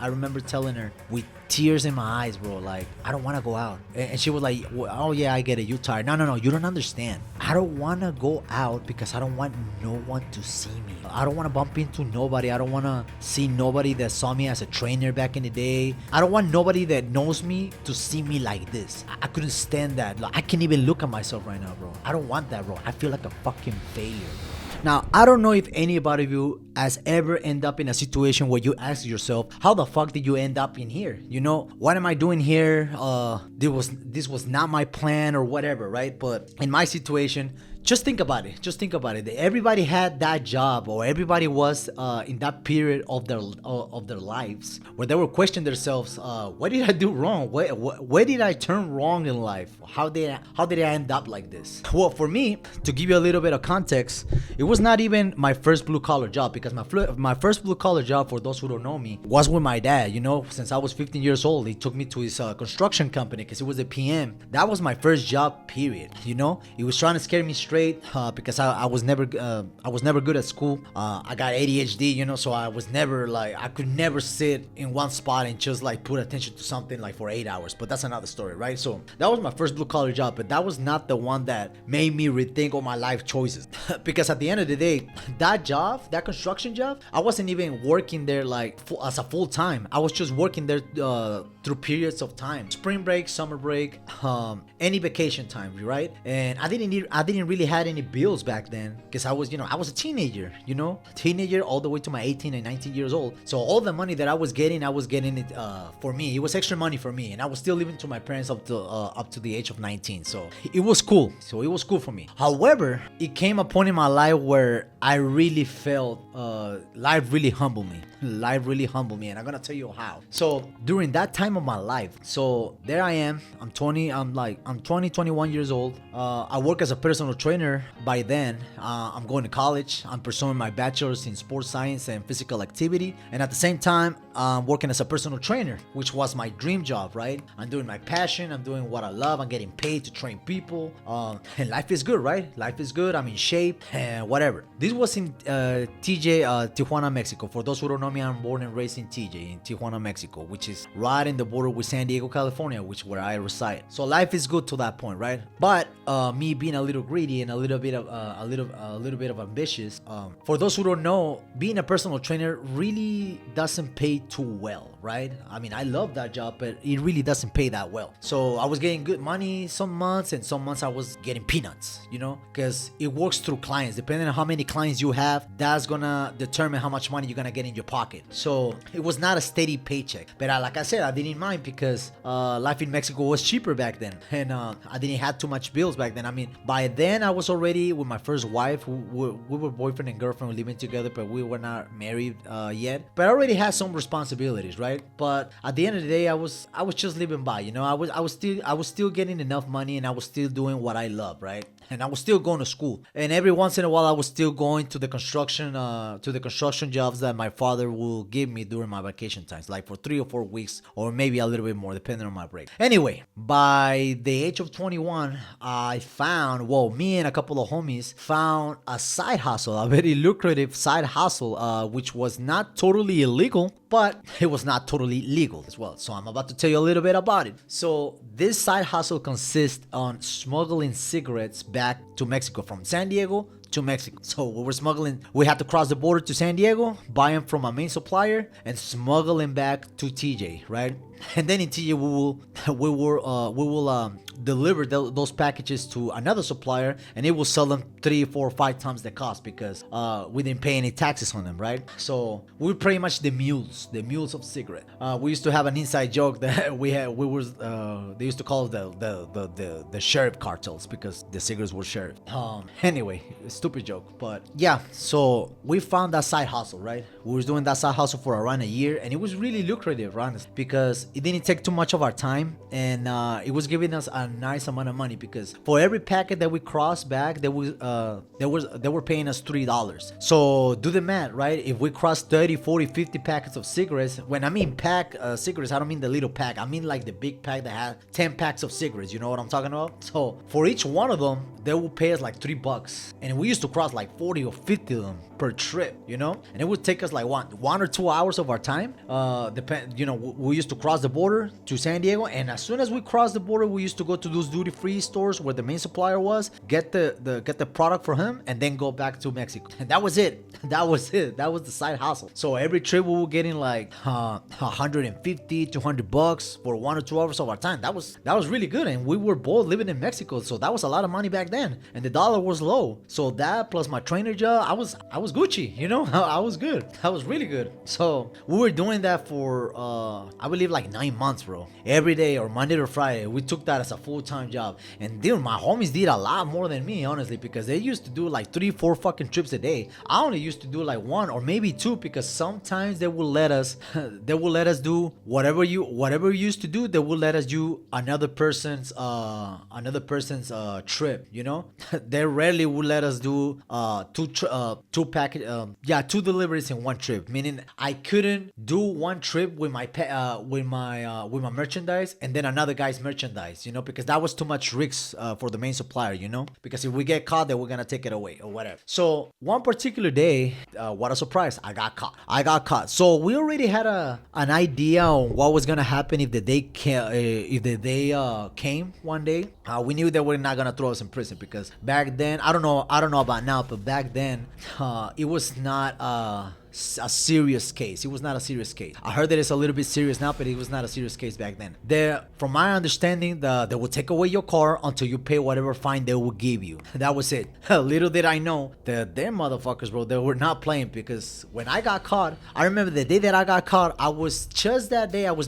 I remember telling her with tears in my eyes, bro, like, I don't want to go out. And she was like, oh yeah, I get it, you tired. No, you don't understand. I don't want to go out because I don't want no one to see me. I don't want to bump into nobody. I don't want to see nobody that saw me as a trainer back in the day. I don't want nobody that knows me to see me like this. I couldn't stand that. Like, I can't even look at myself right now, bro. I don't want that, bro. I feel like a fucking failure, bro. Now, I don't know if anybody of you has ever end up in a situation where you ask yourself, how the fuck did you end up in here? You know, what am I doing here? This was not my plan or whatever, right? But in my situation, just think about it. Just think about it. Everybody had that job, or everybody was in that period of their lives where they were questioning themselves. What did I do wrong? Where did I turn wrong in life? How did I end up like this? Well, for me, to give you a little bit of context, it was not even my first blue collar job, because my first blue collar job, for those who don't know me, was with my dad. You know, since I was 15 years old, he took me to his construction company because he was a PM. That was my first job, period. You know, he was trying to scare me straight because I was never good at school. I got ADHD, you know, so I could never sit in one spot and just like put attention to something like for 8 hours. But that's another story, right? So that was my first blue collar job, but that was not the one that made me rethink all my life choices. Because at the end of the day, that job, that construction job, I wasn't even working there like as a full time. I was just working there through periods of time, spring break, summer break, any vacation time, right? And I didn't really had any bills back then, because I was a teenager, all the way to my 18 and 19 years old. So all the money that I was getting it for me. It was extra money for me, and I was still living to my parents up to the age of 19. So it was cool. So it was cool for me. However, it came a point in my life where I really felt life really humbled me. Life really humbled me, and I'm gonna tell you how. So during that time of my life, so there I am. I'm 21 years old. I work as a personal trainer by then. I'm going to college. I'm pursuing my bachelor's in sports science and physical activity, and at the same time, I'm working as a personal trainer, which was my dream job, right? I'm doing my passion. I'm doing what I love. I'm getting paid to train people, and life is good, right? Life is good. I'm in shape and whatever. This was in Tijuana, Mexico. For those who don't know me, I'm born and raised in Tijuana, Mexico, which is right in the border with San Diego, California, which is where I reside. So life is good to that point, right? But me being a little greedy and a little bit of ambitious. For those who don't know, being a personal trainer really doesn't pay too well, right? I mean, I love that job, but it really doesn't pay that well. So I was getting good money some months, and some months I was getting peanuts, because it works through clients. Depending on how many clients you have, that's gonna determine how much money you're gonna get in your pocket. So it was not a steady paycheck, but like I said, I didn't mind, because life in Mexico was cheaper back then, and I didn't have too much bills back then. I mean, by then I was already with my first wife. We were boyfriend and girlfriend, living together, but we were not married yet. But I already had some responsibilities, right? But at the end of the day, I was just living by. I was still getting enough money, and I was still doing what I love, right? And I was still going to school, and every once in a while I was still going to the construction jobs that my father will give me during my vacation times, like for 3 or 4 weeks, or maybe a little bit more depending on my break. Anyway, by the age of 21, me and a couple of homies found a side hustle, a very lucrative side hustle, which was not totally illegal, but it was not totally legal as well. So I'm about to tell you a little bit about it. So this side hustle consists on smuggling cigarettes back to Mexico from San Diego to Mexico. So we had to cross the border to San Diego, buy them from a main supplier, and smuggle them back to TJ, right? And then in TJ we will deliver those packages to another supplier, and it will sell them 3, 4, 5 times the cost, because we didn't pay any taxes on them, right? So we're pretty much the mules of cigarette. We used to have an inside joke that they used to call it the sheriff cartels, because the cigarettes were sheriff. Anyway, stupid joke, but yeah. So we found that side hustle, right? We was doing that side hustle for around a year, and it was really lucrative, honestly, because it didn't take too much of our time, and it was giving us a nice amount of money, because for every packet that we crossed back, they were paying us $3. So do the math, right? If we cross 30, 40, 50 packets of cigarettes, when I mean pack cigarettes, I don't mean the little pack. I mean like the big pack that had 10 packs of cigarettes. You know what I'm talking about? So for each one of them, they will pay us like $3, and we used to cross like 40 or 50 of them. per trip, you know, and it would take us like 1 or 2 hours of our time. Depend, you know, we used to cross the border to San Diego, and as soon as we crossed the border, we used to go to those duty free stores where the main supplier was, get the product for him, and then go back to Mexico. And that was it. That was it. That was the side hustle. So every trip we were getting like 150, $200 for 1 or 2 hours of our time. That was really good, and we were both living in Mexico, so that was a lot of money back then, and the dollar was low. So that plus my trainer job, I was Gucci, you know. I was good. I was really good. So we were doing that for I believe like 9 months, bro. Every day or Monday to Friday, we took that as a full-time job. And dude, my homies did a lot more than me, honestly, because they used to do like 3-4 fucking trips a day. I only used to do like 1 or maybe 2, because sometimes they will let us do whatever you used to do. They will let us do another person's trip, you know. They rarely would let us do two deliveries in one trip, meaning I couldn't do one trip with my merchandise and then another guy's merchandise, you know, because that was too much risk for the main supplier, you know, because if we get caught, then we're gonna take it away or whatever. So one particular day, what a surprise, I got caught. So we already had an idea on what was gonna happen if the day came one day. We knew that we're not gonna throw us in prison, because back then, I don't know about now, but back then, it was not a serious case. It was not a serious case. I heard that it's a little bit serious now, but it was not a serious case back then. From my understanding, they will take away your car until you pay whatever fine they will give you. That was it. Little did I know that them motherfuckers, bro, they were not playing, because when I got caught, I remember the day that I got caught, I was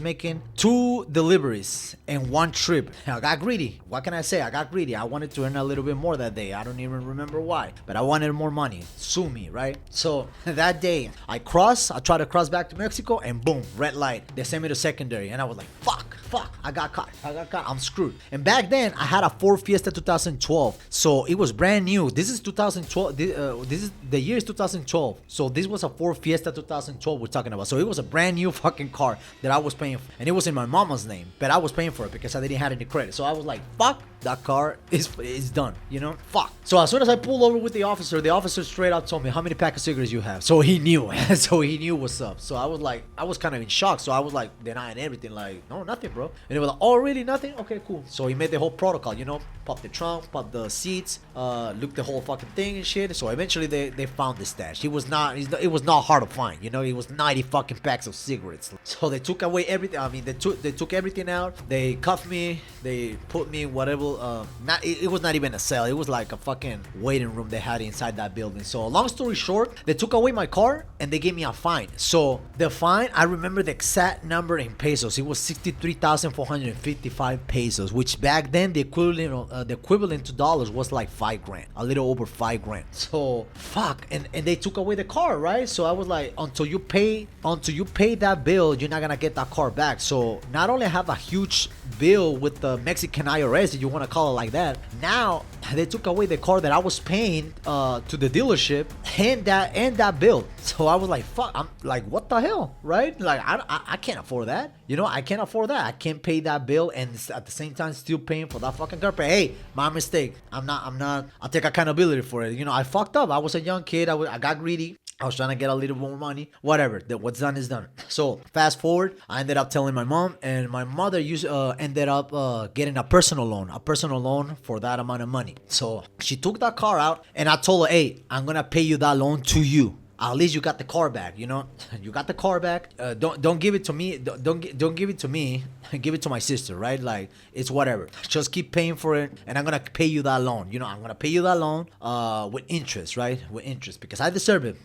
making 2 deliveries in one trip. I got greedy. What can I say? I got greedy. I wanted to earn a little bit more that day. I don't even remember why, but I wanted more money. Sue me, right? So that day, I tried to cross back to Mexico, and boom, red light. They sent me to secondary, and I was like, fuck, I got caught. I'm screwed. And back then, I had a Ford Fiesta 2012, so it was brand new. This is 2012. The year is 2012, so this was a Ford Fiesta 2012 we're talking about. So it was a brand new fucking car that I was paying for, and it was in my mama's name, but I was paying for it because I didn't have any credit. So I was like, fuck, that car is done, you know, fuck. So as soon as I pulled over with the officer straight out told me, how many pack of cigarettes you have? So he knew. So he knew what's up. So I was kind of in shock. So I was like denying everything, like, no, nothing, bro. And he was like, oh, really, nothing? Okay, cool. So he made the whole protocol, you know, pop the trunk, pop the seats, look the whole fucking thing and shit. So eventually they found the stash. It was not hard to find, you know. It was 90 fucking packs of cigarettes. So they took away everything. I mean, they took everything out. They cuffed me. They put me in whatever. It was not even a cell. It was like a fucking waiting room they had inside that building. So long story short, they took away my car and they gave me a fine. So the fine, I remember the exact number in pesos. It was 63,455 pesos, which back then the equivalent to dollars was like $5,000, a little over $5,000. So fuck, and they took away the car, right? So I was like, until you pay that bill, you're not gonna get that car back. So not only have a huge bill with the Mexican IRS, if you want to call it like that, now they took away the car that I was paying to the dealership and that bill. So I was like, fuck, I'm like, what the hell, right? Like I can't afford that, you know. I can't afford that. I can't pay that bill and at the same time still paying for that fucking car. But hey, my mistake. I'm not. I'll take accountability for it. You know, I fucked up. I was a young kid. I got greedy. I was trying to get a little more money. Whatever. What's done is done. So fast forward, I ended up telling my mom, and my mother ended up getting a personal loan for that amount of money. So she took that car out, and I told her, hey, I'm gonna pay you that loan to you. At least you got the car back, you know. You got the car back. Don't give it to me. Don't give it to me. Give it to my sister, right? Like, it's whatever. Just keep paying for it, and I'm gonna pay you that loan. You know, I'm gonna pay you that loan with interest, right? With interest, because I deserve it.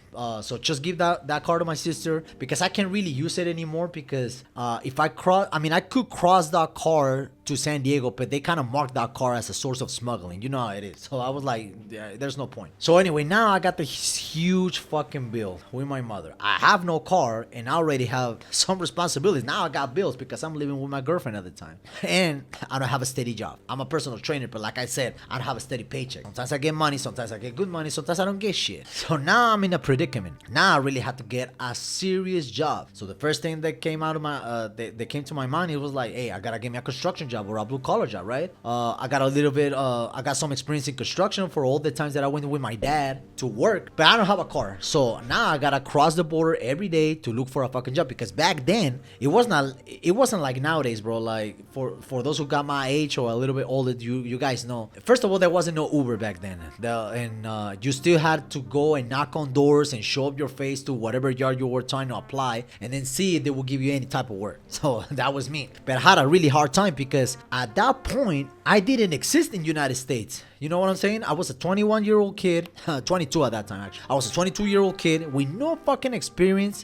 So just give that car to my sister, because I can't really use it anymore, because if I could cross that car to San Diego, but they kind of marked that car as a source of smuggling. You know how it is. So I was like, there's no point. So anyway, now I got the huge fucking bill with my mother. I have no car, and I already have some responsibilities. Now I got bills because I'm living with my girlfriend at the time, and I don't have a steady job. I'm a personal trainer, but like I said, I don't have a steady paycheck. Sometimes I get money, sometimes I get good money, sometimes I don't get shit. So now I'm in a predicament. Now I really have to get a serious job. So the first thing that came out of my that came to my mind, it was like, hey, I gotta get me a construction job. job or a blue collar job, right? I got a little bit, I got some experience in construction for all the times that I went with my dad to work, but I don't have a car. So now I gotta cross the border every day to look for a fucking job, because back then it wasn't like nowadays, bro. Like for those who got my age or a little bit older, you guys know. First of all, there wasn't no Uber back then. You still had to go and knock on doors and show up your face to whatever yard you were trying to apply, and then see if they will give you any type of work. So that was me. But I had a really hard time because at that point I didn't exist in the United States. You know what I'm saying? I was a 21-year-old kid, 22 at that time actually. I was a 22-year-old kid with no fucking experience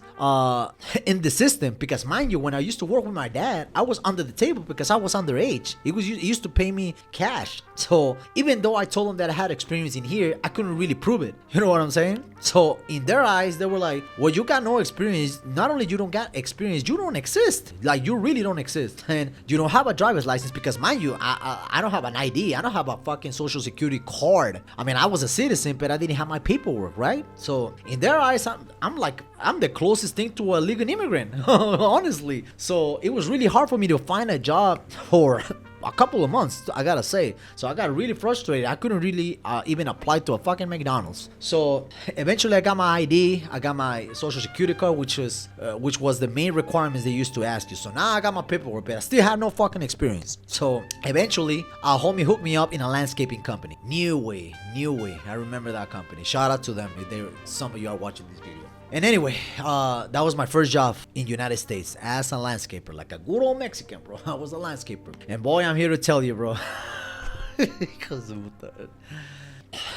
in the system, because mind you, when I used to work with my dad, I was under the table because I was underage. He used to pay me cash. So even though I told him that I had experience in here, I couldn't really prove it. You know what I'm saying? So in their eyes, they were like, well, you got no experience. Not only you don't got experience, you don't exist. Like, you really don't exist. And you don't have a driver's license, because mind you, I don't have an ID. I don't have a fucking social security card. I mean, I was a citizen, but I didn't have my paperwork, right? So in their eyes, I'm the closest thing to a legal immigrant, honestly. So it was really hard for me to find a job for a couple of months, I gotta say. So I got really frustrated. I couldn't really even apply to a fucking McDonald's. So eventually I got my ID, I got my social security card, which was the main requirements they used to ask you. So now I got my paperwork, but I still had no fucking experience. So eventually a homie hooked me up in a landscaping company, New Way. I remember that company. Shout out to them if some of you are watching this video. And anyway, that was my first job in United States as a landscaper, like a good old Mexican, bro. I was a landscaper. And boy, I'm here to tell you, bro.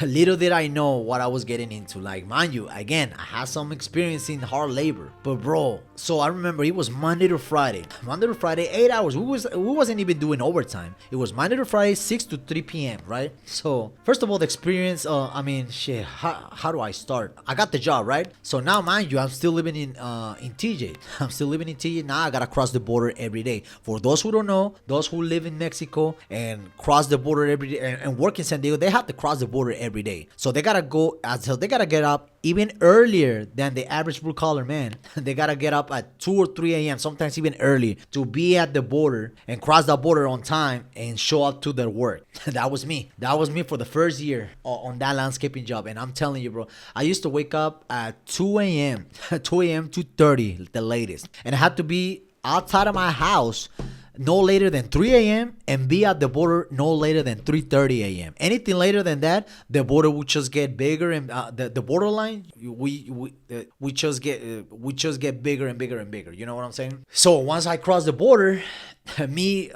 Little did I know what I was getting into. Like, mind you, again, I had some experience in hard labor, but bro, so I remember it was Monday to Friday, 8 hours. We wasn't even doing overtime. It was Monday to Friday, 6 to 3 p.m. right? So first of all, the experience, I mean, shit, how do I start? I got the job, right? So now, mind you, I'm still living in TJ. I'm still living in TJ. Now I gotta cross the border every day. For those who don't know, those who live in Mexico and cross the border every day and work in San Diego, they have to cross the border every day. So they gotta get up even earlier than the average blue collar man. They gotta get up at 2 or 3 a.m., sometimes even early, to be at the border and cross the border on time and show up to their work. That was me for the first year on that landscaping job. And I'm telling you, bro, I used to wake up at 2 a.m., 2:30 the latest, and I had to be outside of my house no later than 3 a.m. and be at the border no later than 3:30 a.m. Anything later than that, the border would just get bigger, and the borderline we just get bigger and bigger and bigger. You know what I'm saying? So once I crossed the border, me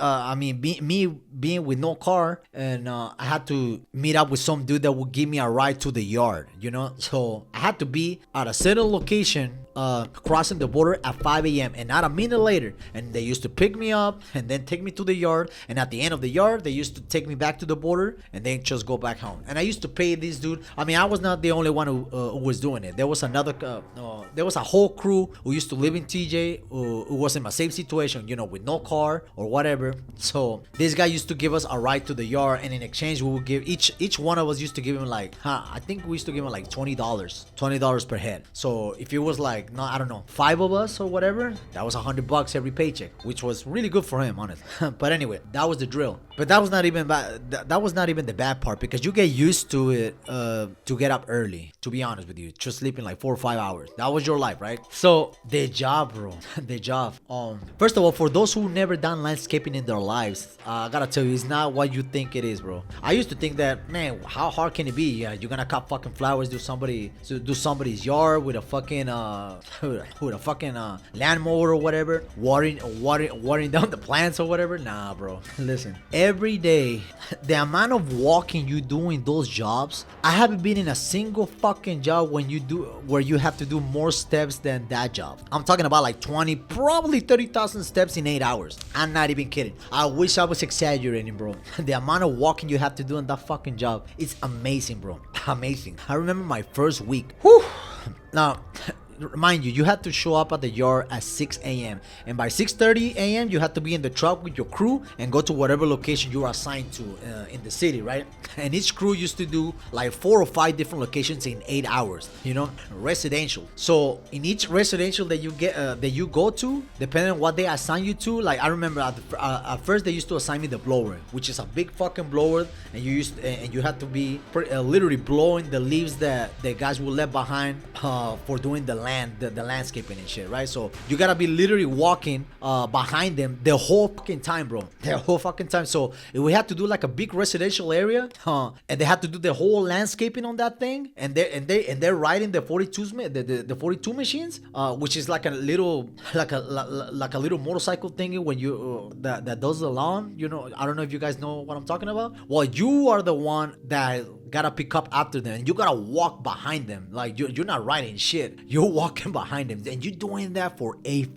being with no car, and I had to meet up with some dude that would give me a ride to the yard, you know. So I had to be at a certain location crossing the border at 5 a.m. and not a minute later. And they used to pick me up and then take me to the yard, and at the end of the yard they used to take me back to the border and then just go back home. And I used to pay this dude. I mean, I was not the only one who was doing it. There was a whole crew who used to live in TJ who was in my same situation, you know, with no car or whatever. So this guy used to give us a ride to the yard, and in exchange we would give each one of us used to give him like I think we used to give him like $20 per head. So if it was like, no, I don't know, 5 of us or whatever, that was $100 every paycheck, which was really good for him, honestly. But anyway, that was the drill. But that was not even bad. That was not even the bad part, because you get used to it to get up early, to be honest with you, just sleeping like 4 or 5 hours. That was your life, right? So the job, bro, the job. First of all, for those who never done landscaping in their lives, I gotta tell you, it's not what you think it is, bro. I used to think that, man, how hard can it be? Yeah, you're gonna cut fucking flowers, do somebody's yard with a fucking lawnmower or whatever, watering down the plants or whatever. Nah, bro. Listen, every day, the amount of walking you do in those jobs, I haven't been in a single fucking job where you have to do more steps than that job. I'm talking about like 20, probably 30,000 steps in 8 hours. I'm not even kidding. I wish I was exaggerating, bro. The amount of walking you have to do in that fucking job, it's amazing, bro. Amazing. I remember my first week. Whew. Now, mind you, you had to show up at the yard at 6 a.m. and by 6:30 a.m. you had to be in the truck with your crew and go to whatever location you are assigned to in the city, right? And each crew used to do like 4 or 5 different locations in 8 hours, you know, residential. So in each residential that you get that you go to, depending on what they assign you to, like I remember at first they used to assign me the blower, which is a big fucking blower, and you had to be literally blowing the leaves that the guys will leave behind for doing the landscaping and shit, right? So you gotta be literally walking behind them the whole fucking time, bro, the whole fucking time. So if we had to do like a big residential area, and they had to do the whole landscaping on that thing, and they're riding the 42s, the 42 machines, which is like a little little motorcycle thingy when you that does the lawn. You know, I don't know if you guys know what I'm talking about. Well, you are the one that gotta pick up after them, and you gotta walk behind them. Like you're not riding shit, you're walking behind them, and you're doing that for 8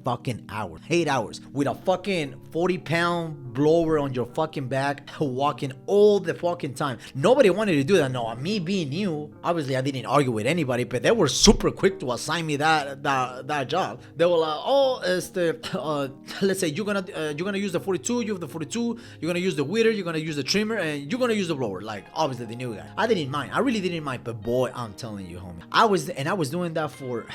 hours with a fucking 40-pound blower on your fucking back, walking all the fucking time. Nobody wanted to do that. No, me being new, obviously I didn't argue with anybody, but they were super quick to assign me that job. They were like, oh, it's the let's say you're gonna use the 42, you have the 42, you're gonna use the weeder, you're gonna use the trimmer, and you're gonna use the blower. Like obviously the new guy, I didn't mind. I really didn't mind. But boy, I'm telling you, homie, I was doing that for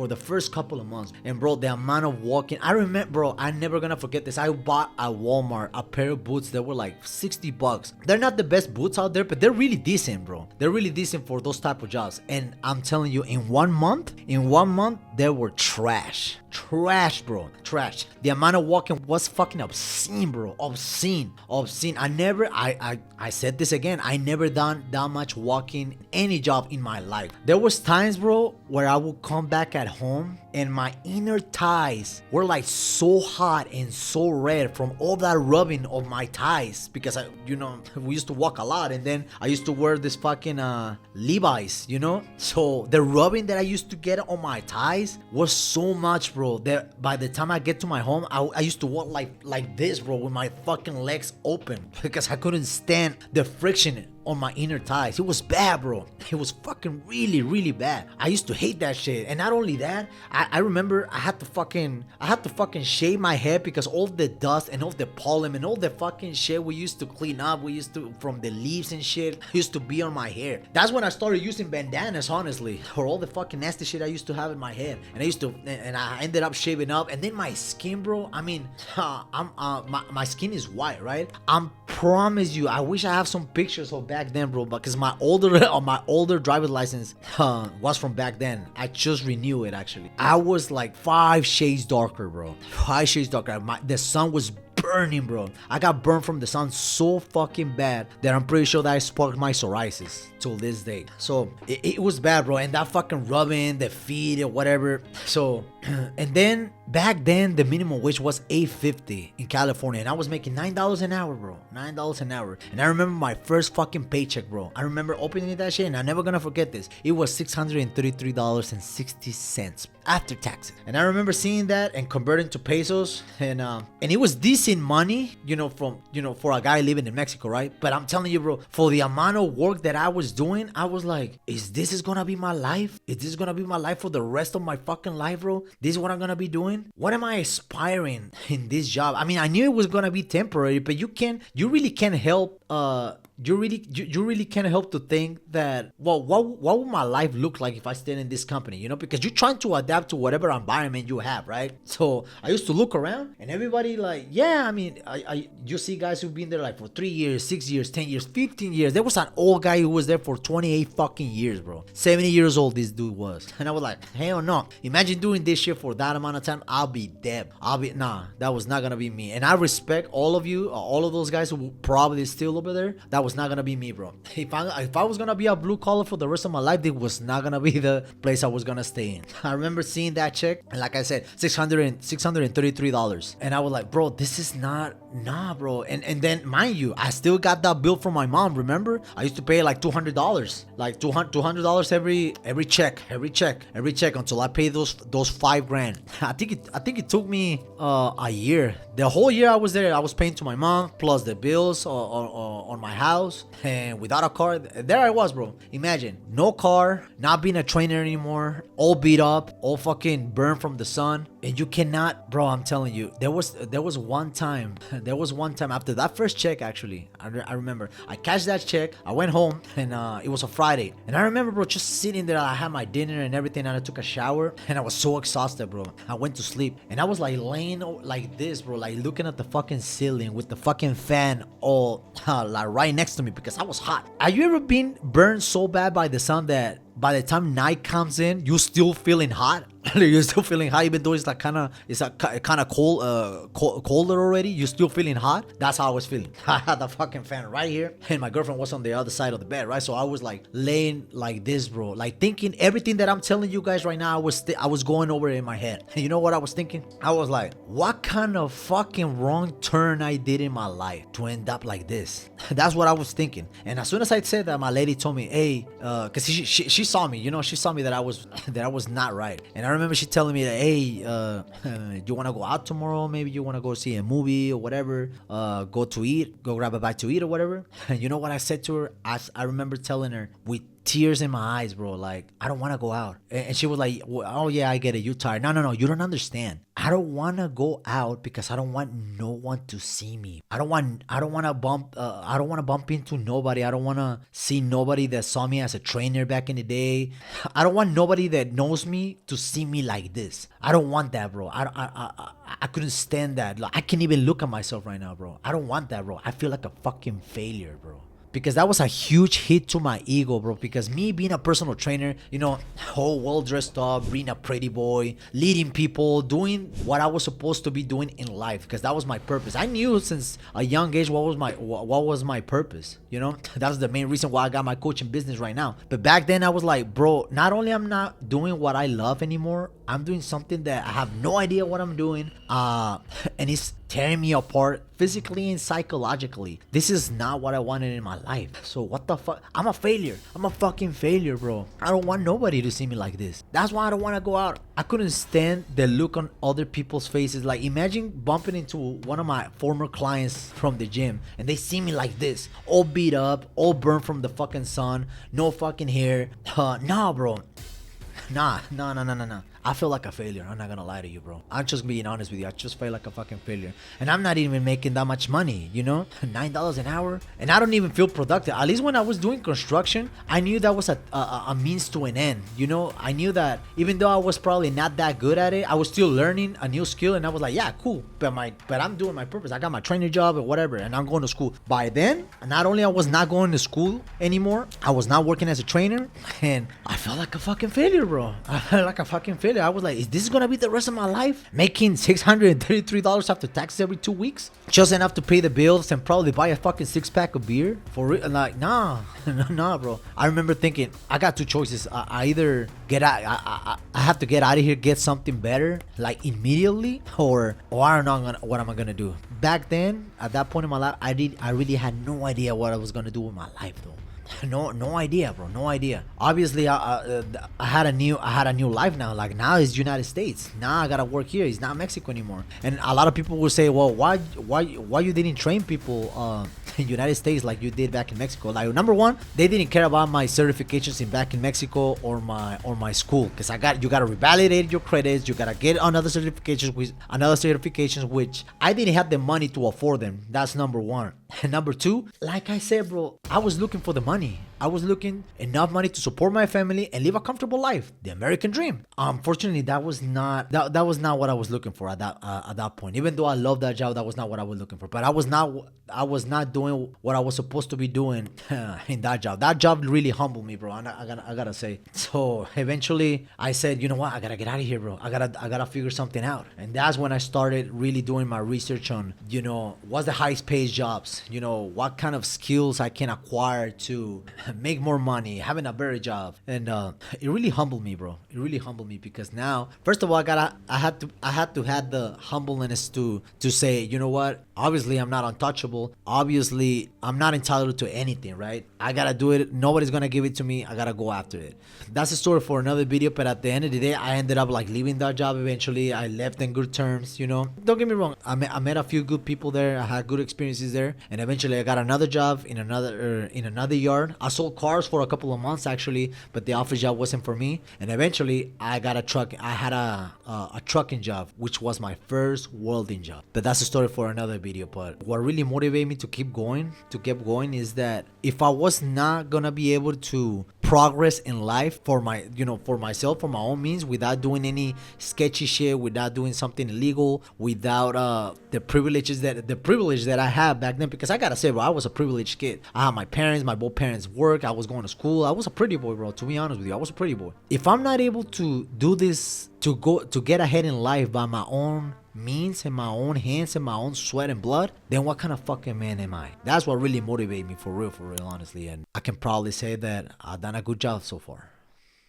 the first couple of months. And bro, the amount of walking, I remember, bro, I'm never gonna forget this. I bought at Walmart a pair of boots that were like $60. They're not the best boots out there, but they're really decent, bro. They're really decent for those type of jobs. And I'm telling you, in 1 month, they were trash, bro, trash. The amount of walking was fucking obscene, bro. Obscene. I said this again, I never done that much walking any job in my life. There was times, bro, where I would come back at home and my inner thighs were like so hot and so red from all that rubbing of my thighs, because we used to walk a lot, and then I used to wear this fucking Levi's, you know. So the rubbing that I used to get on my thighs was so much, bro, that by the time I get to my home, I used to walk like this, bro, with my fucking legs open, because I couldn't stand the friction on my inner thighs. It was bad, bro. It was fucking really, really bad. I used to hate that shit. And not only that, I remember I had to fucking shave my head, because all the dust and all the pollen and all the fucking shit we used to clean up, from the leaves and shit, used to be on my hair. That's when I started using bandanas, honestly, for all the fucking nasty shit I used to have in my head. And I ended up shaving up. And then my skin, bro, I mean, my skin is white, right? I promise you, I wish I have some pictures of back then, bro, because my older driver's license was from back then. I just renewed it, actually. I was like 5 shades darker, bro. 5 shades darker. The sun was burning, bro. I got burned from the sun so fucking bad that I'm pretty sure that I sparked my psoriasis till this day. So it was bad, bro. And that fucking rubbing the feet or whatever. So and then back then the minimum wage was $8.50 in California, and I was making $9 an hour, bro. $9 an hour. And I remember my first fucking paycheck, bro. I remember opening that shit, and I'm never gonna forget this. It was $633.60 after taxes. And I remember seeing that and converting to pesos, and it was decent money, for a guy living in Mexico, right? But I'm telling you, bro, for the amount of work that I was doing, I was like, is this gonna be my life? Is this gonna be my life for the rest of my fucking life, bro? This is what I'm gonna be doing? What am I aspiring in this job? I mean, I knew it was gonna be temporary, but you really can't help you really can't help to think that, well, what would my life look like if I stayed in this company, because you're trying to adapt to whatever environment you have, right? So I used to look around, and everybody like, yeah, I mean, you see guys who've been there like for 3 years, 6 years, 10 years, 15 years. There was an old guy who was there for 28 fucking years, bro. 70 years old this dude was. And I was like, hell no. Imagine doing this shit for that amount of time. I'll be dead. Nah, that was not gonna be me. And I respect all of you, all of those guys who probably still over there. That was not gonna be me, bro. If I was gonna be a blue collar for the rest of my life, it was not gonna be the place I was gonna stay in. I remember seeing that check, and like I said, $633, and I was like, bro, this is not, bro. And then mind you, I still got that bill from my mom. Remember, I used to pay like $200, like $200 every check until I paid those $5,000. I think it took me a year. The whole year I was there, I was paying to my mom plus the bills on my house. house and without a car. There I was, bro. Imagine no car, not being a trainer anymore, all beat up, all fucking burned from the sun, and you cannot, bro. I'm telling you, there was one time, after that first check. Actually, I remember I cashed that check. I went home and it was a Friday, and I remember, bro, just sitting there. I had my dinner and everything, and I took a shower, and I was so exhausted, bro. I went to sleep, and I was like laying like this, bro, like looking at the fucking ceiling with the fucking fan all like right next to me because I was hot. Have you ever been burned so bad by the sun that by the time night comes in, you still feeling hot? You're still feeling hot, even though it's like kind of colder already. You're still feeling hot. That's how I was feeling. I had the fucking fan right here, and my girlfriend was on the other side of the bed, right? So I was like laying like this, bro, like thinking everything that I'm telling you guys right now. I was going over it in my head. And you know what I was thinking? I was like, what kind of fucking wrong turn I did in my life to end up like this? That's what I was thinking. And as soon as I said that, my lady told me, hey, because she saw me, she saw me that I was not right. And I remember she telling me that, hey, you want to go out tomorrow? Maybe you want to go see a movie or whatever, go grab a bite to eat or whatever. And you know what I said to her? I remember telling her with tears in my eyes, bro, like, I don't want to go out. And she was like, oh yeah, I get it, you're tired. No, you don't understand. I don't want to go out because I don't want no one to see me. I don't want to bump into nobody. I don't want to see nobody that saw me as a trainer back in the day. I don't want nobody that knows me to see me like this. I don't want that, bro. I couldn't stand that. Like, I can't even look at myself right now, bro. I don't want that, bro. I feel like a fucking failure, bro. Because that was a huge hit to my ego, bro. Because me being a personal trainer, whole well dressed up, being a pretty boy, leading people, doing what I was supposed to be doing in life. Because that was my purpose. I knew since a young age what was my purpose. That's the main reason why I got my coaching business right now. But back then I was like, bro, not only I'm not doing what I love anymore, I'm doing something that I have no idea what I'm doing. And it's tearing me apart physically and psychologically. This is not what I wanted in my life. So what the fuck? I'm a failure. I'm a fucking failure, bro. I don't want nobody to see me like this. That's why I don't want to go out. I couldn't stand the look on other people's faces. Like, imagine bumping into one of my former clients from the gym and they see me like this, all beat up, all burned from the fucking sun, no fucking hair. Nah, bro. Nah. I feel like a failure. I'm not gonna lie to you, bro. I'm just being honest with you. I just feel like a fucking failure. And I'm not even making that much money, $9 an hour. And I don't even feel productive. At least when I was doing construction, I knew that was a means to an end. I knew that even though I was probably not that good at it, I was still learning a new skill. And I was like, yeah, cool. But I'm doing my purpose. I got my training job or whatever. And I'm going to school. By then, not only I was not going to school anymore, I was not working as a trainer. And I felt like a fucking failure, bro. I felt like a fucking failure. I was like, is this gonna be the rest of my life? Making $633 after taxes every 2 weeks? Just enough to pay the bills and probably buy a fucking 6-pack of beer? For real? Like, nah, bro. I remember thinking, I got two choices. I either get out, I have to get out of here, get something better, like immediately, or I don't know what am I gonna do. Back then, at that point in my life, I really had no idea what I was gonna do with my life, though. No idea, bro. No idea. Obviously, I had a new life now. Like, now it's United States. Now I gotta work here. It's not Mexico anymore. And a lot of people will say, well, why you didn't train people in United States like you did back in Mexico? Like, number one, they didn't care about my certifications back in Mexico or my school, because you gotta revalidate your credits. You gotta get another certifications which I didn't have the money to afford them. That's number one. And number two, like I said, bro, I was looking for the money. I was looking enough money to support my family and live a comfortable life, the American dream. Unfortunately, that was not what I was looking for at that point. Even though I love that job, that was not what I was looking for. But I was not doing what I was supposed to be doing in that job. That job really humbled me, bro. I gotta say. So eventually, I said, you know what? I gotta get out of here, bro. I gotta figure something out. And that's when I started really doing my research on, what's the highest paid jobs. What kind of skills I can acquire to make more money, having a better job. And it really humbled me, bro. It really humbled me because now, first of all, I had to have the humbleness to say, you know what? Obviously, I'm not untouchable. Obviously, I'm not entitled to anything, right? I gotta do it. Nobody's gonna give it to me. I gotta go after it. That's a story for another video. But at the end of the day, I ended up like leaving that job eventually. I left in good terms, Don't get me wrong. I met a few good people there. I had good experiences there. and eventually I got another job in another yard. I sold cars for a couple of months actually, but the office job wasn't for me. And eventually I got a truck. I had a trucking job, which was my first welding job. But that's a story for another video. But what really motivated me to keep going is that if I was not gonna be able to progress in life for my, for myself, for my own means, without doing any sketchy shit, without doing something illegal, without the privilege that I had back then. Because I gotta say, bro, I was a privileged kid. I had my both parents work. I was going to school. I was a pretty boy, bro. To be honest with you, I was a pretty boy. If I'm not able to do this, to get ahead in life by my own means, in my own hands, in my own sweat and blood, then what kind of fucking man am I? That's what really motivated me, for real, honestly. And I can probably say that I've done a good job so far.